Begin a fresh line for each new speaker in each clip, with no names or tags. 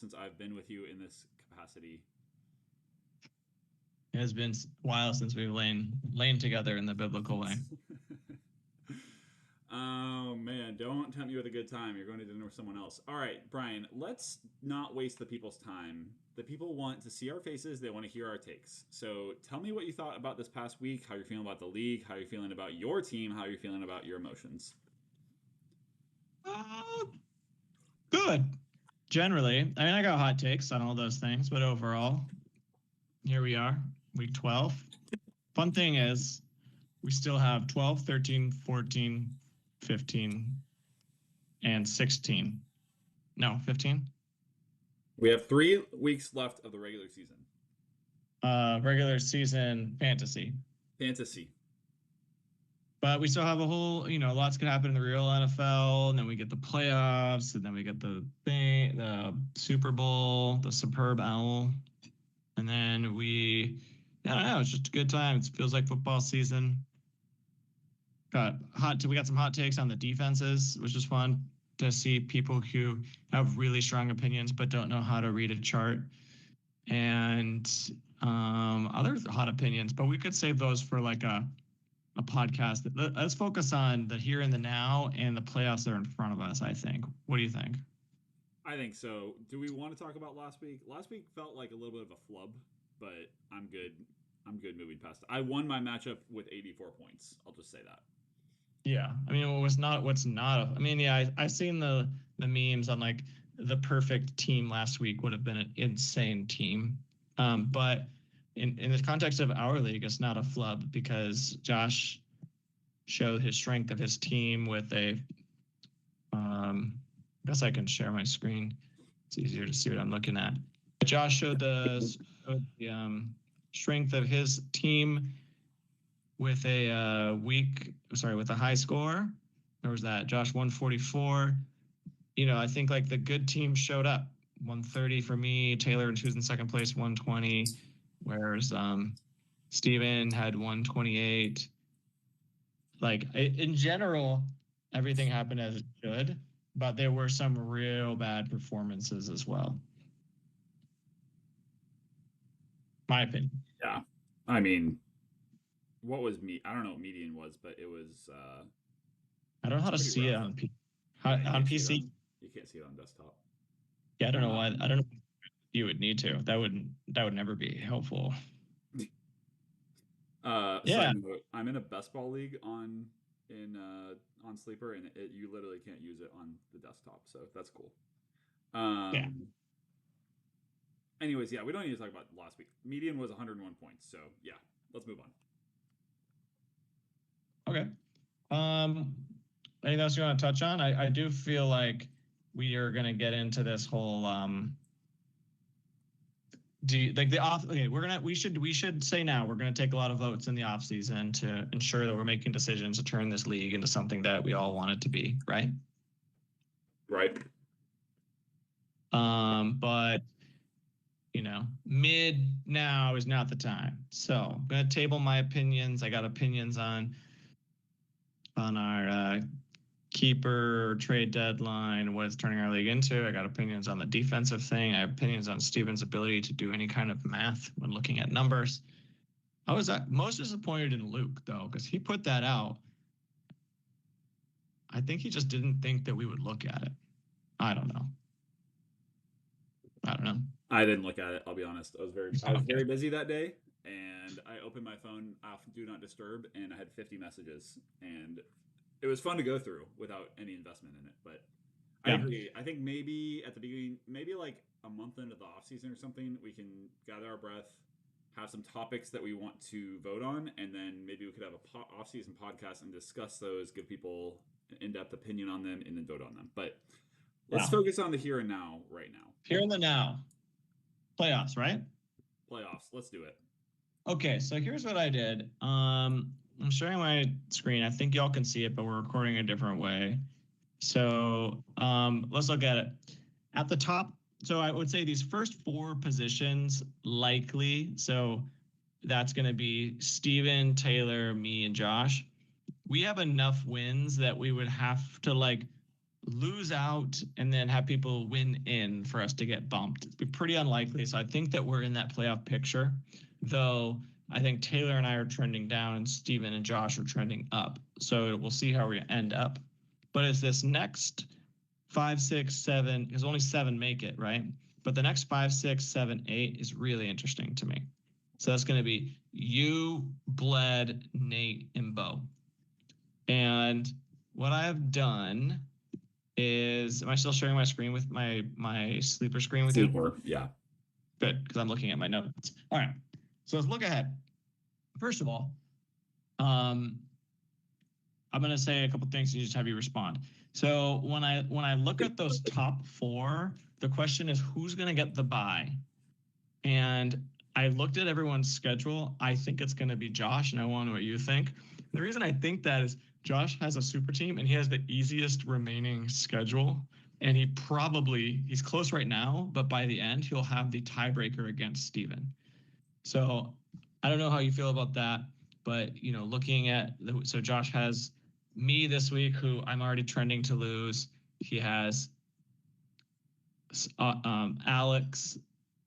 since I've been with you in this capacity.
It has been a while since we've lain together in the biblical way.
Oh man, don't tempt me with a good time. You're going to dinner with someone else. All right, Brian, let's not waste the people's time. The people want to see our faces, they want to hear our takes. So tell me what you thought about this past week, how you're feeling about the league, how you're feeling about your team, how you're feeling about your emotions.
Uh, Good. Generally, I mean, I got hot takes on all those things, but overall, here we are, week 12. Fun thing is, we still have 12, 13, 14, 15, and 16. No, 15.
We have 3 weeks left of the regular season.
Regular season fantasy.
Fantasy.
But we still have a whole, lots can happen in the real NFL, and then we get the playoffs, and then we get the Super Bowl, the Superb Owl, and then I don't know, it's just a good time. It feels like football season. We got some hot takes on the defenses, which is fun to see people who have really strong opinions but don't know how to read a chart, and other hot opinions. But we could save those for like a podcast. Let's focus on the here and the now and the playoffs that are in front of us, I think. What do you think?
I think so. Do we want to talk about last week? Last week felt like a little bit of a flub, but I'm good. I'm good moving past it. I won my matchup with 84 points. I'll just say that.
Yeah. I mean, I mean, yeah, I've seen the memes on like the perfect team last week would have been an insane team. But in the context of our league, it's not a flub because Josh showed his strength of his team with I guess I can share my screen. It's easier to see what I'm looking at. Josh showed the strength of his team with with a high score. There was that Josh 144. I think like the good team showed up. 130 for me. Taylor, who's in second place, 120. Whereas Steven had 128. Like in general, everything happened as it should, but there were some real bad performances as well. My opinion.
Yeah. I mean, what was I don't know what median was, but it was
I don't know how to see it on PC.
You can't see it on desktop.
Yeah, I don't know why. I don't know if you would need to. That would never be helpful.
Yeah. I'm in a best ball league on Sleeper, and you literally can't use it on the desktop, so that's cool.
Yeah.
Anyways, yeah, we don't need to talk about last week. Median was 101 points, so yeah, let's move
on. Okay. Anything else you want to touch on? I do feel like we are going to get into this whole we should say now we're going to take a lot of votes in the off season to ensure that we're making decisions to turn this league into something that we all want it to be, right?
Right.
But mid now is not the time. So I'm going to table my opinions. I got opinions on our keeper trade deadline, what it's turning our league into. I got opinions on the defensive thing. I have opinions on Steven's ability to do any kind of math when looking at numbers. I was most disappointed in Luke, though, because he put that out. I think he just didn't think that we would look at it. I don't know.
I didn't look at it. I'll be honest. I was very busy that day, and I opened my phone off Do Not Disturb, and I had 50 messages, and it was fun to go through without any investment in it. But I agree. I think maybe at the beginning, maybe like a month into the off season or something, we can gather our breath, have some topics that we want to vote on, and then maybe we could have a off season podcast and discuss those, give people an in-depth opinion on them, and then vote on them. But let's focus on the here and now right now.
Here and the now. Playoffs, right?
Playoffs. Let's do it.
Okay, so here's what I did. I'm sharing my screen. I think y'all can see it, but we're recording a different way. So let's look at it. At the top, so I would say these first 4 positions likely. So that's going to be Steven, Taylor, me, and Josh. We have enough wins that we would have to lose out and then have people win in for us to get bumped. It'd be pretty unlikely. So I think that we're in that playoff picture, though I think Taylor and I are trending down and Steven and Josh are trending up. So we'll see how we end up. But it's this next 5, 6, 7, because only 7 make it, right? But the next 5, 6, 7, 8 is really interesting to me. So that's going to be you, Bled, Nate, and Bo. And what I have done is, am I still sharing my screen with my sleeper screen with you?
Yeah.
Good, because I'm looking at my notes. All right. So let's look ahead. First of all, I'm going to say a couple things and just have you respond. So when I look at those top 4, the question is who's going to get the bye? And I looked at everyone's schedule. I think it's going to be Josh, and I want to know what you think. The reason I think that is Josh has a super team, and he has the easiest remaining schedule. And he's close right now, but by the end, he'll have the tiebreaker against Steven. So I don't know how you feel about that, but, looking at, so Josh has me this week, who I'm already trending to lose. He has Alex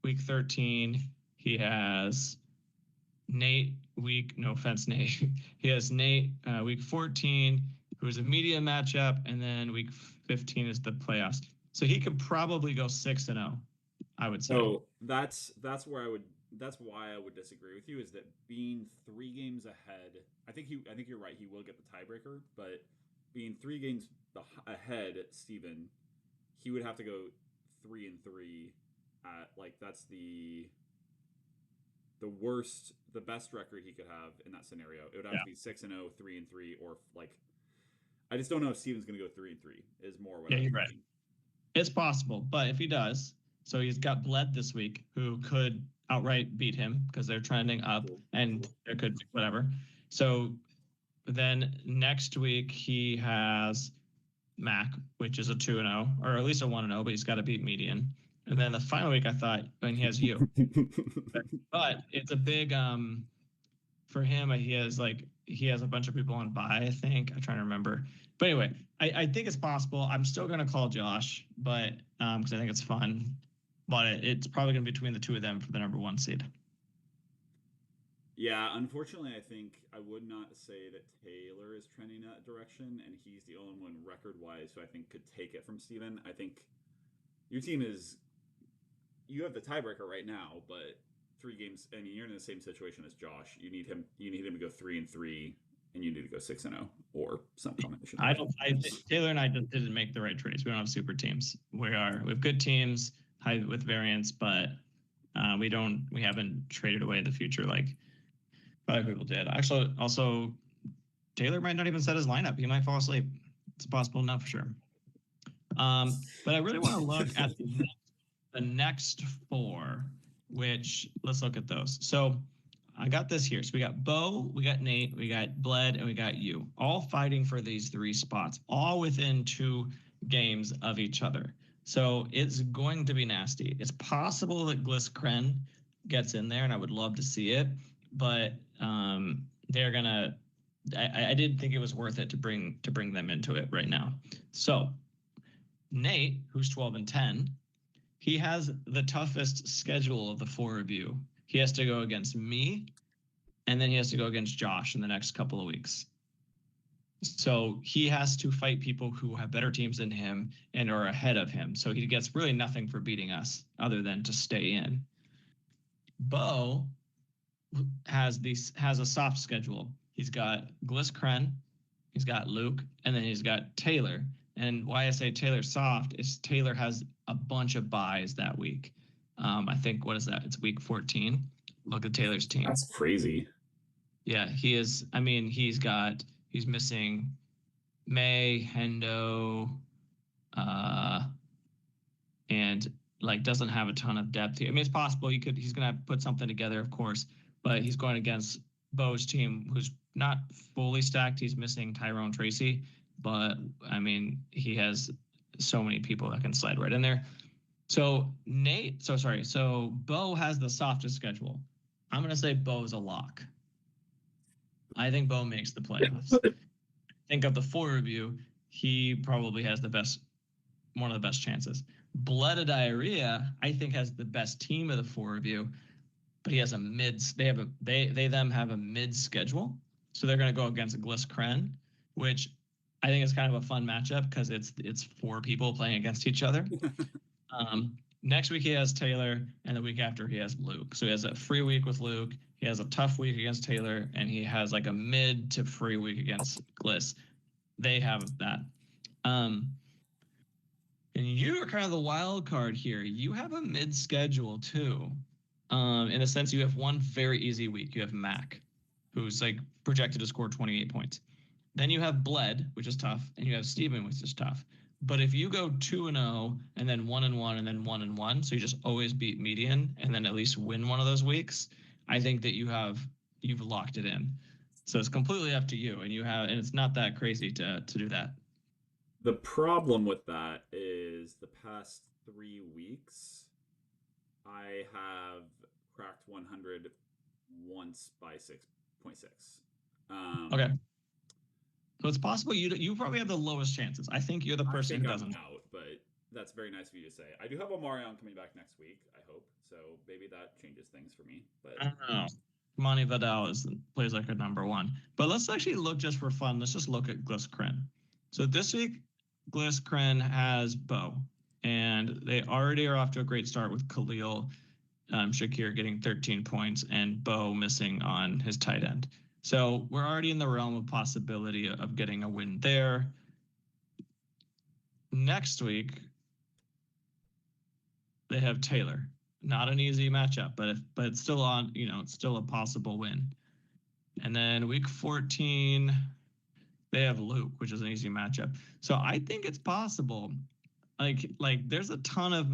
week 13. He has Nate week, no offense, Nate. He has Nate week 14, who is a media matchup, and then week 15 is the playoffs. So he could probably go 6-0, I would say.
So that's why I would disagree with you, is that being 3 games ahead, I think you're right, he will get the tiebreaker, but being 3 games ahead, Steven, he would have to go 3-3 at, like, that's the worst, the best record he could have in that scenario. It would have to be 6-0, 3-3, or, like, I just don't know if Steven's going to go 3-3 is more what I'm
right.
thinking.
It's possible, but if he does, so he's got Bled this week, who could outright beat him because they're trending up, and it could be whatever. So then next week he has Mac, which is a 2-0, or at least a 1-0, but he's got to beat Median. And then the final week, I thought, and he has you. But it's a big for him. He has a bunch of people on bye, I think. I'm trying to remember. But anyway, I think it's possible. I'm still going to call Josh, but because I think it's fun. But it's probably going to be between the 2 of them for the number 1 seed.
Yeah, unfortunately, I think I would not say that Taylor is trending that direction, and he's the only one record-wise who I think could take it from Steven. I think your team you have the tiebreaker right now, but 3 games, I mean, you're in the same situation as Josh. You need him to go 3-3, and you need to go 6-0 or some combination.
Taylor and I just didn't make the right trades. We don't have super teams. We have good teams, high with variance, but we haven't traded away the future like other people did. Actually, also, Taylor might not even set his lineup. He might fall asleep. It's possible, not for sure. But I really want to look at the next 4, which, let's look at those. So I got this here. So we got Bo, we got Nate, we got Bled, and we got you, all fighting for these 3 spots, all within 2 games of each other. So it's going to be nasty. It's possible that Gliscren gets in there, and I would love to see it, but they're gonna. I didn't think it was worth it to bring them into it right now. So Nate, who's 12-10, he has the toughest schedule of the 4 of you. He has to go against me, and then he has to go against Josh in the next couple of weeks. So he has to fight people who have better teams than him and are ahead of him. So he gets really nothing for beating us other than to stay in. Bo has a soft schedule. He's got Gliscren, he's got Luke, and then he's got Taylor. And why I say Taylor soft is Taylor has a bunch of buys that week. I think, what is that? It's week 14. Look at Taylor's team.
That's crazy.
Yeah, he is. I mean, he's missing May, Hendo, and doesn't have a ton of depth here. I mean, it's possible he's going to put something together, of course, but he's going against Bo's team, who's not fully stacked. He's missing Tyrone Tracy, but I mean, he has so many people that can slide right in there. So Bo has the softest schedule. I'm going to say Bo's a lock. I think Bo makes the playoffs. Think of the 4 of you. he probably has one of the best chances. Blood of Diarrhea, I think, has the best team of the four of you, but he has a mid. They them have a mid schedule, so they're going to go against Gliss Kren, which I think is kind of a fun matchup because it's four people playing against each other. Next week he has Taylor, and the week after he has Luke. So he has a free week with Luke. He has a tough week against Taylor, and he has like a mid to free week against Gliss. They have that. And you are kind of the wild card here. You have a mid schedule too. In a sense, you have one very easy week. You have Mac, who's like projected to score 28 points. Then you have Bled, which is tough, and you have Steven, which is tough. But if you go 2-0 and then 1-1 and then 1-1, so you just always beat median and then at least win one of those weeks, I think that you've locked it in. So it's completely up to you, and it's not that crazy to do that.
The problem with that is the past 3 weeks, I have cracked 100 once by 6.6.
Okay. So it's possible you probably have the lowest chances. I think you're the person who doesn't.
I'm out, but that's very nice of you to say. I do have Omarion coming back next week, I hope. So maybe that changes things for me. But
I don't know. Monty Vidal plays like a number one. But let's actually look just for fun. Let's just look at Gliss Kren. So this week, Gliss Kren has Bo. And they already are off to a great start with Khalil Shakir getting 13 points and Bo missing on his tight end. So we're already in the realm of possibility of getting a win there. Next week, they have Taylor. Not an easy matchup, but it's still on, it's still a possible win. And then week 14, they have Luke, which is an easy matchup. So I think it's possible. Like there's a ton of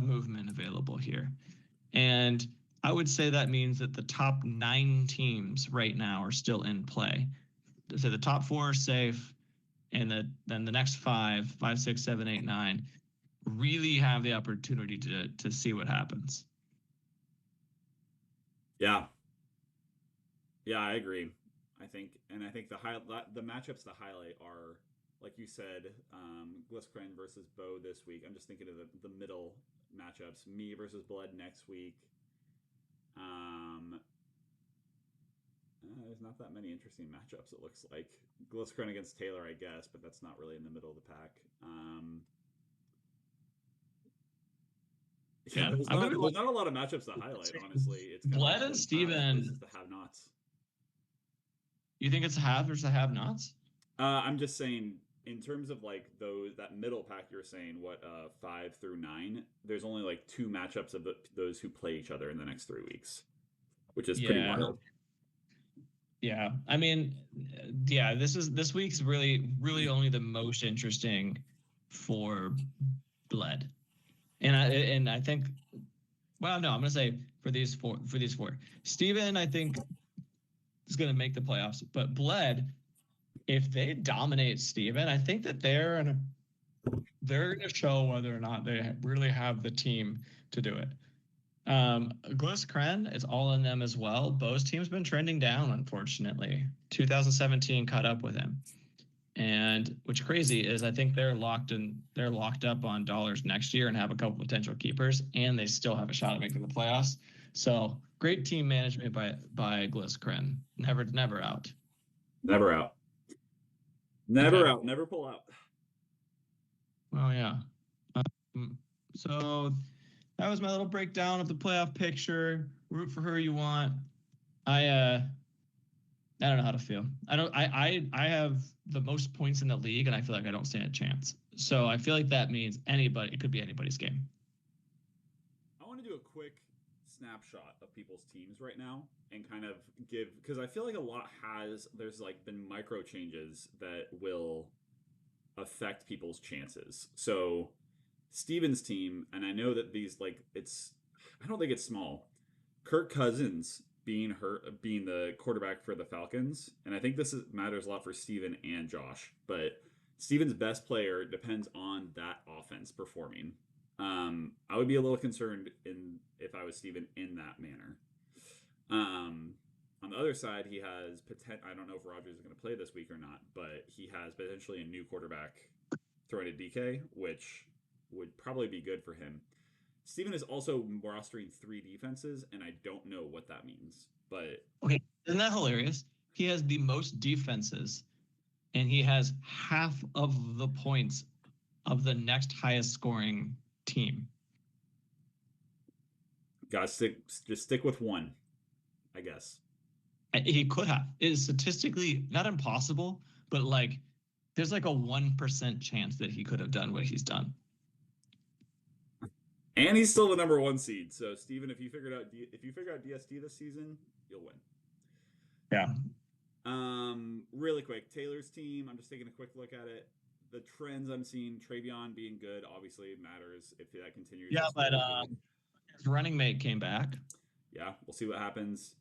movement available here. And I would say that means that the top 9 teams right now are still in play. So the top 4 are safe, and then the next 5, 6, 7, 8, 9 really have the opportunity to see what happens.
Yeah, I agree. I think the matchups to highlight are, like you said, Gliss Kren versus Bo this week. I'm just thinking of the middle matchups. Me versus Blood next week. There's not that many interesting matchups, it looks like. Gliss Kren against Taylor, I guess, but that's not really in the middle of the pack. There's not a lot of matchups to highlight, honestly. It's
Bled and Steven.
The have-nots.
You think it's the have versus the have-nots?
I'm just saying, in terms of like that middle pack, you're saying 5 through 9. There's only like 2 matchups of those who play each other in the next 3 weeks, which is pretty wild.
Yeah, I mean, this week's really only the most interesting for Bled, and I think, well, no, I'm gonna say for these four, Steven, I think, is gonna make the playoffs, but Bled, if they dominate Steven, I think that they're gonna show whether or not they really have the team to do it. Gliss Kren, it's all in them as well. Bo's team's been trending down, unfortunately. 2017 caught up with him. And what's crazy is I think they're locked up on dollars next year and have a couple potential keepers, and they still have a shot at making the playoffs. So great team management by Gliss Kren. Never out.
Never out. Never out. Never pull out.
Well, yeah. So that was my little breakdown of the playoff picture. Root for who you want. I don't know how to feel. I have the most points in the league, and I feel like I don't stand a chance. So I feel like that means it could be anybody's game.
I want to do a quick snapshot of people's teams right now and kind of because I feel like there's like been micro changes that will affect people's chances. So Steven's team, and I know that I don't think it's small. Kirk Cousins being the quarterback for the Falcons, and I think this matters a lot for Steven and Josh, but Steven's best player depends on that offense performing. I would be a little concerned if I was Steven in that manner. On the other side, he has I don't know if Rodgers is going to play this week or not, but he has potentially a new quarterback throwing to DK, which would probably be good for him. Steven is also rostering 3 defenses, and I don't know what that means. But
okay, isn't that hilarious? He has the most defenses, and he has half of the points of the next highest scoring team.
Guys, just stick with one, I guess.
He could have. It is statistically not impossible, but like there's like a 1% chance that he could have done what he's done.
And he's still the number 1 seed. So Steven, if you figure out DST this season, you'll win.
Yeah.
Really quick, Taylor's team. I'm just taking a quick look at it. The trends I'm seeing, Travion being good, obviously matters if that continues.
Yeah, but his running mate came back.
Yeah, we'll see what happens.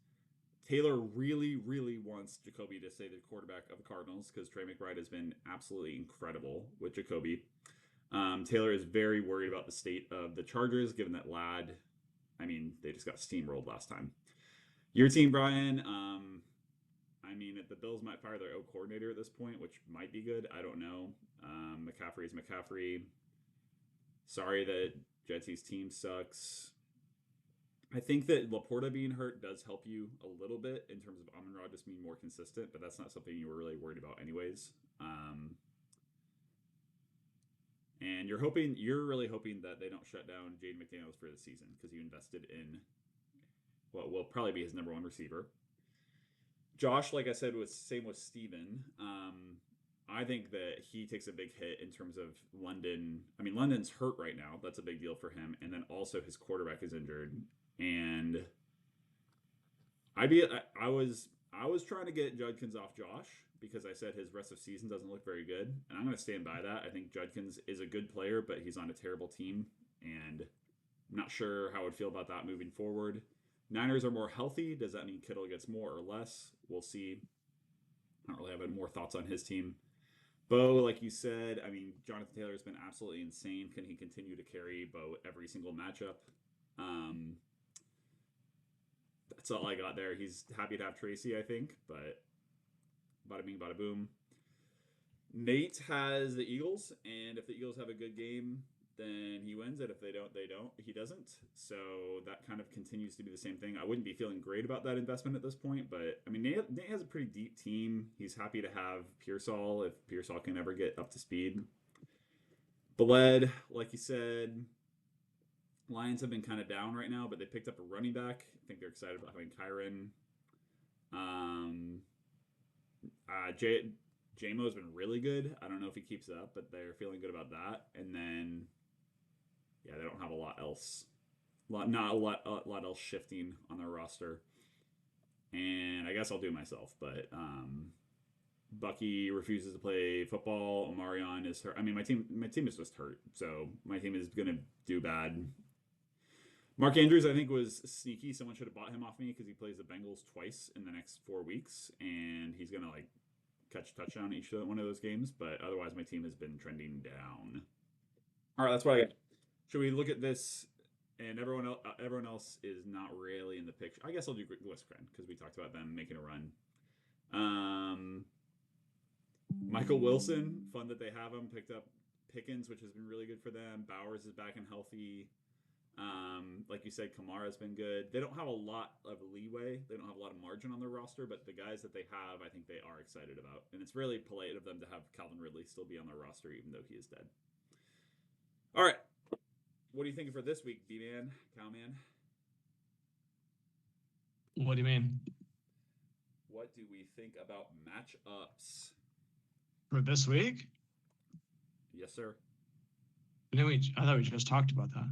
Taylor really, really wants Jacoby to stay the quarterback of the Cardinals because Trey McBride has been absolutely incredible with Jacoby. Taylor is very worried about the state of the Chargers, given that Ladd, I mean, they just got steamrolled last time. Your team, Brian, I mean, the Bills might fire their O coordinator at this point, which might be good. I don't know. McCaffrey is McCaffrey. Sorry that Jetsy's team sucks. I think that Laporta being hurt does help you a little bit in terms of Amon-Ra just being more consistent, but that's not something you were really worried about anyways. And you're really hoping that they don't shut down Jaden McDaniels for the season because you invested in what will probably be his number 1 receiver. Josh, like I said, was same with Steven. I think that he takes a big hit in terms of London. I mean, London's hurt right now. That's a big deal for him. And then also his quarterback is injured. And I was trying to get Judkins off Josh because I said his rest of season doesn't look very good. And I'm going to stand by that. I think Judkins is a good player, but he's on a terrible team. And I'm not sure how I would feel about that moving forward. Niners are more healthy. Does that mean Kittle gets more or less? We'll see. I don't really have any more thoughts on his team. Bo, like you said, I mean, Jonathan Taylor has been absolutely insane. Can he continue to carry Bo every single matchup? That's all I got there. He's happy to have Tracy, I think, but bada bing, bada boom. Nate has the Eagles, and if the Eagles have a good game, then he wins it. If they don't, he doesn't. So that kind of continues to be the same thing. I wouldn't be feeling great about that investment at this point, but I mean, Nate has a pretty deep team. He's happy to have Pearsall if Pearsall can ever get up to speed. Bled, like you said, Lions have been kind of down right now, but they picked up a running back. I think they're excited about having Kyron. JMO's been really good. I don't know if he keeps it up, but they're feeling good about that. And then, yeah, they don't have a lot else. Not a lot else shifting on their roster. And I guess I'll do it myself, but Bucky refuses to play football. Omarion is hurt. I mean, my team is just hurt, so my team is gonna do bad. Mark Andrews, I think, was sneaky. Someone should have bought him off me because he plays the Bengals twice in the next 4 weeks, and he's gonna catch a touchdown each one of those games. But otherwise, my team has been trending down. All right, that's what I got. Should we look at this? And everyone else is not really in the picture. I guess I'll do Gliscran because we talked about them making a run. Michael Wilson, fun that they have him. Picked up Pickens, which has been really good for them. Bowers is back and healthy. Like you said, Kamara's been good. They don't have a lot of leeway. They don't have a lot of margin on their roster, but the guys that they have, I think they are excited about. And it's really polite of them to have Calvin Ridley still be on their roster, even though he is dead. All right. What are you thinking for this week, B-Man, Cowman?
What do you mean?
What do we think about matchups?
For this week?
Yes, sir.
I thought we just talked about that.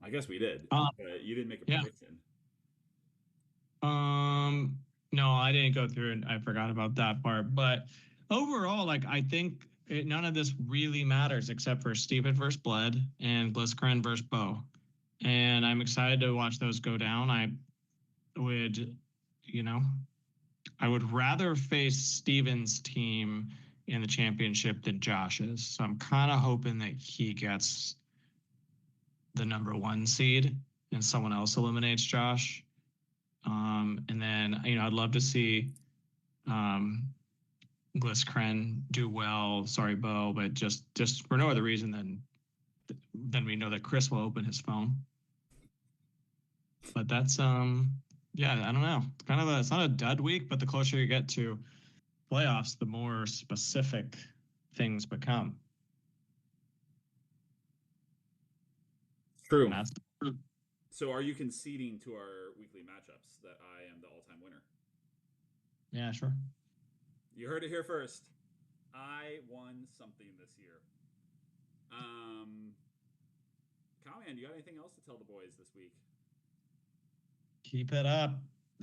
I guess we did, but you didn't make a prediction.
No, I didn't go through it. I forgot about that part. But overall, I think none of this really matters except for Steven versus Bled and Gliscran versus Bo. And I'm excited to watch those go down. I would rather face Steven's team in the championship than Josh's. So I'm kind of hoping that he gets the number 1 seed and someone else eliminates Josh. And then, I'd love to see Glisskren do well. Sorry, Bo, but just for no other reason than we know that Chris will open his phone. But that's yeah, I don't know. It's not a dud week, but the closer you get to playoffs, the more specific things become.
True. So are you conceding to our weekly matchups that I am the all-time winner?
Yeah, sure.
You heard it here first. I won something this year. Cowman, you got anything else to tell the boys this week?
Keep it up.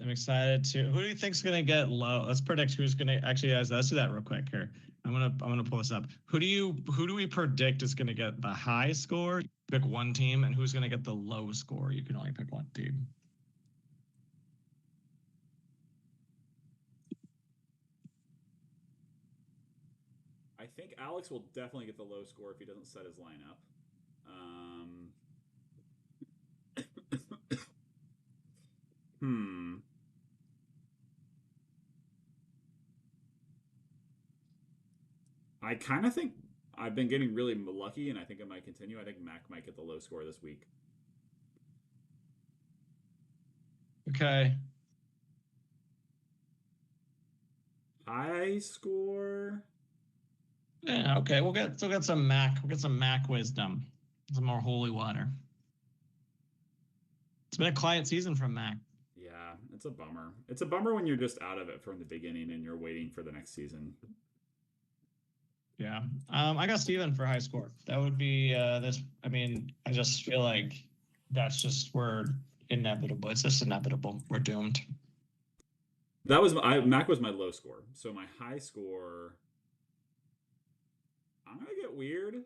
I'm excited to. Who do you think's gonna get low? Let's predict who's gonna actually. Guys, let's do that real quick here. I'm gonna pull this up. Who do we predict is gonna get the high score? Pick one team, and who's gonna get the low score? You can only pick one team.
I think Alex will definitely get the low score if he doesn't set his lineup. I kind of think I've been getting really lucky, and I think it might continue. I think Mac might get the low score this week.
Okay.
High score.
Yeah. Okay. We'll get some Mac. We'll get some Mac wisdom. Some more holy water. It's been a quiet season from Mac.
Yeah, it's a bummer. It's a bummer when you're just out of it from the beginning and you're waiting for the next season.
Yeah. I got Steven for high score. That would be this. I mean, I just feel like we're inevitable. It's just inevitable. We're doomed.
Mac was my low score. So my high score, I'm gonna get weird. No,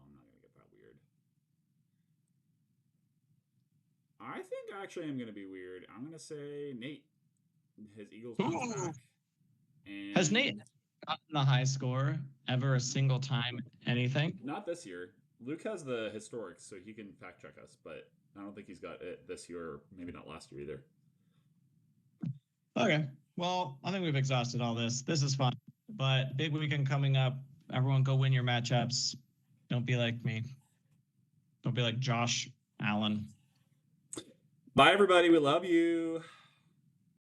I'm not gonna get that weird. I think actually I'm gonna be weird. I'm gonna say Nate. His Eagles comes back. And
has Nate gotten the high score ever a single time? Anything?
Not this year. Luke has the historics, so he can fact check us, but I don't think he's got it this year, or maybe not last year either.
Okay. Well, I think we've exhausted all this. This is fun, but big weekend coming up. Everyone go win your matchups. Don't be like me. Don't be like Josh Allen.
Bye, everybody. We love you.